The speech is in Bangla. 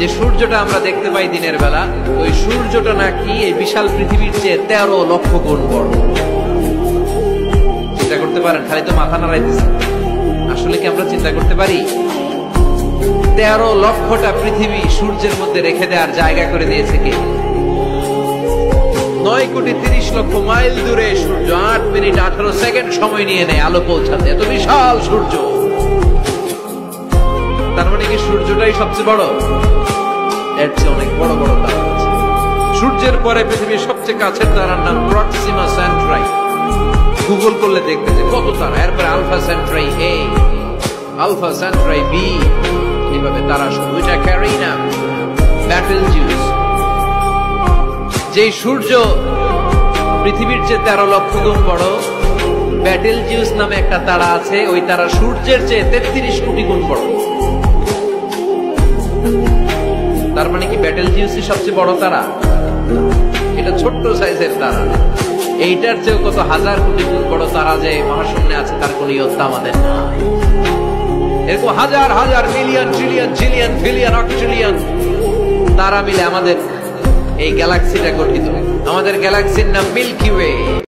যে সূর্যটা আমরা দেখতে পাই দিনের বেলা, ওই সূর্যটা নাকি এই বিশাল পৃথিবীর চেয়ে 13 লক্ষ গুণ বড়। চিন্তা করতে পারেন? খালি তো মাথা নাড়াইতেছে। আসলে কি আমরা চিন্তা করতে পারি? 13 লক্ষটা পৃথিবী সূর্যের মধ্যে রেখে দেওয়ার জায়গা করে দিয়েছে কে? 9,30,00,000 মাইল দূরে সূর্য 8 মিনিট 18 সেকেন্ড সময় নিয়ে নেয় আলো পৌঁছাতে। এত বিশাল সূর্য। তার মানে কি সূর্যটাই সবচেয়ে বড়? এর চেয়ে অনেক বড় বড় তারা আছে। সূর্যের পরে পৃথিবীর সবচেয়ে কাছের তারার নাম প্রক্সিমা সেন্ট্রাই। গুগল করলে দেখবে যে কত তারা। এরপরে আলফা সেন্ট্রাই এ, আলফা সেন্ট্রাই বি, এইভাবে তারা সূর্যটা ক্যারিনা, ব্যাটেলজিউস। যে সূর্য পৃথিবীর চেয়ে 13 লক্ষ গুণ বড়, ব্যাটেলজিউস নামে একটা তারা আছে। ওই তারা সূর্যের চেয়ে 33 কোটি গুণ বড়। তার মানে কি ব্যাটেলজিউসই সবচেয়ে বড় তারা? এটা ছোট্ট সাইজের তারা। এইটার চেয়েও কত হাজার কোটি গুণ বড় তারা যে মহাশূন্যে আছে, তার কোন ইয়ত্তা আমাদের নাই। এরকম হাজার হাজার million trillion zillion billion octillion তারা মিলে আমাদের এই গ্যালাক্সিটা গঠিত। আমাদের গ্যালাক্সির নাম মিল্কি ওয়ে।